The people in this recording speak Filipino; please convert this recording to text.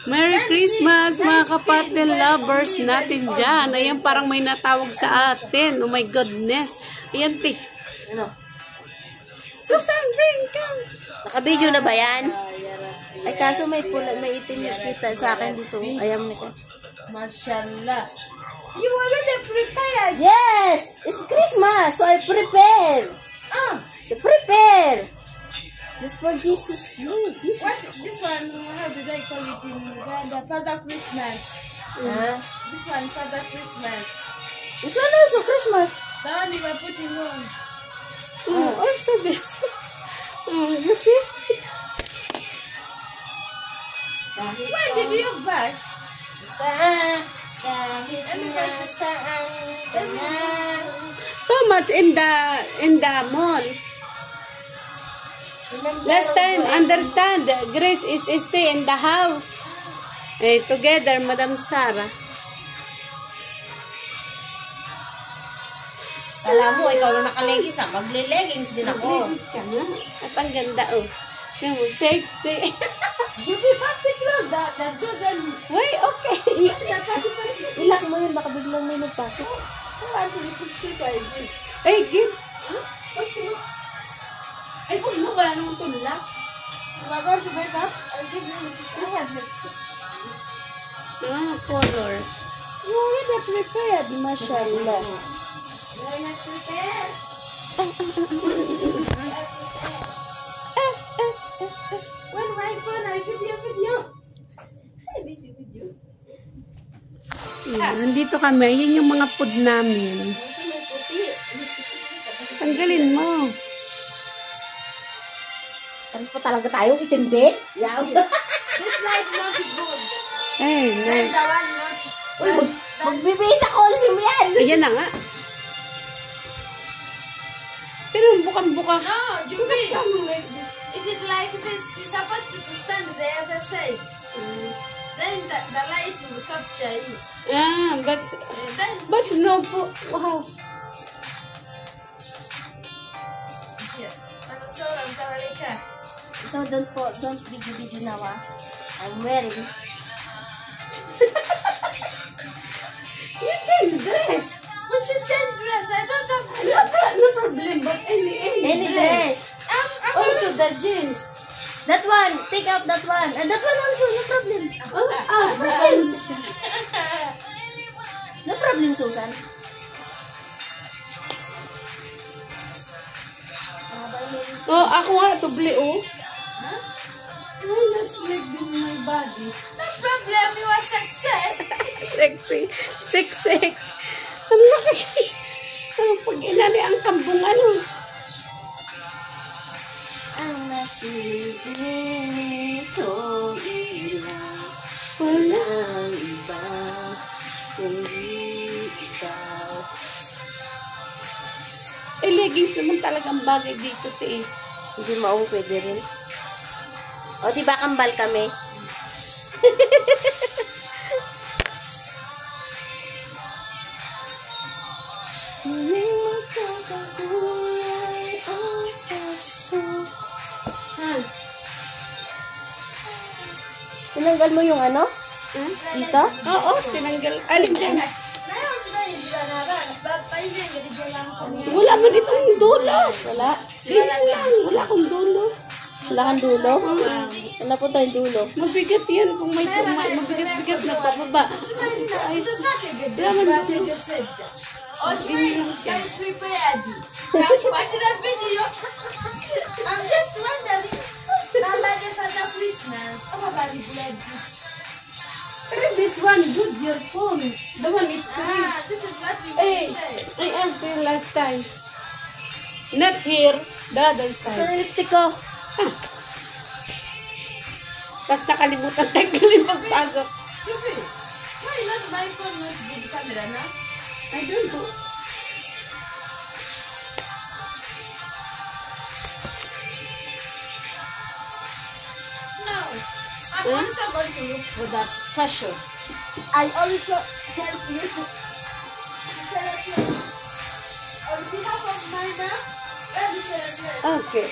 Merry Christmas, mga kapatid lovers natin dyan. Ayan, parang may natawag sa atin. Oh my goodness. Ayan, ti. Ano? Susan, drink ka. Naka-video na ba yan? Ay, kaso may pula, may itim yung kita sa akin dito. Ayam na siya. Mashallah. You already prepared. Yes! It's Christmas, so I prepare. So prepare. This for Jesus. What? This one, how did I call it in Uganda? Father Christmas. This one, Father Christmas. This one also Christmas. The one you were putting on. Also this. You see? When did you buy? Too much in the mall. Last time, understand, Grace is stay in the house. Together, Madam Sarah. Alam mo, ikaw na naka-leggings ha. Magle-leggings din ako. Leggings ka na. At ang ganda, oh. Yan mo, sexy. You be fast and close that good and Wait, okay. Ilak mo yun, baka biglang may nagpasok. actually put sleep like this. Hey, give. Ay, kung no, wala namang tulak. If I'm going to wake up, I'll give you lipstick. I have lipstick. Color. You already prepared, mashallah. You're not prepared. When my phone, I video. Hey, video. Nandito kami. Yan yung mga food namin. Tanggalin mo. Tapos pa talaga tayong itindi? Yaw. This light not good. Hey, Then the one not. Uy, magbibisa ko ulit mo yan. ayan na nga. Pero bukan-buka. No, you be. It is like this. You're supposed to stand the other side. Then the light will capture you. But no, wow. So don't video now. I'm wearing. You change dress. We should change dress. I don't have. No problem, but Any dress. Also the jeans. That one. Take out that one. And that one also. No problem. No problem, Susan. Oh, ako nga, tubli, oh. Oh, let's make this my body. No problem. You are sexy. Sexy. Ang laki. Pag inali ang kambong, ano. Ang nasilito ilang Wala. iba kundi ikaw. Leggings naman talagang bagay dito, te. Hindi maong pwede rin. O, diba kambal kami? Tinanggal mo yung ano? Dito? Oo, tinanggal. Alin dyan? Wala man itong dulo. Wala. Ganyan lang. Wala akong dulo. Wala kang dulo? Wala po tayong dulo. Mabigat yan kung may mabigat-bigat na pababa. I'm just wondering. Mama, for the Christmas. Oh, my blood. Try this one. Good, your phone. The one is green. This is what you Hey, say. I asked you last time. Not here, the other Saan side. yung lipstick ko? Tapos nakalimutan tanggalin pagpasok. Stupid. Why not my phone not good camera, na? I don't know. No. I'm also going to look for that Fashion. I also help you to celebrate. On behalf of my mom, let me celebrate. Okay.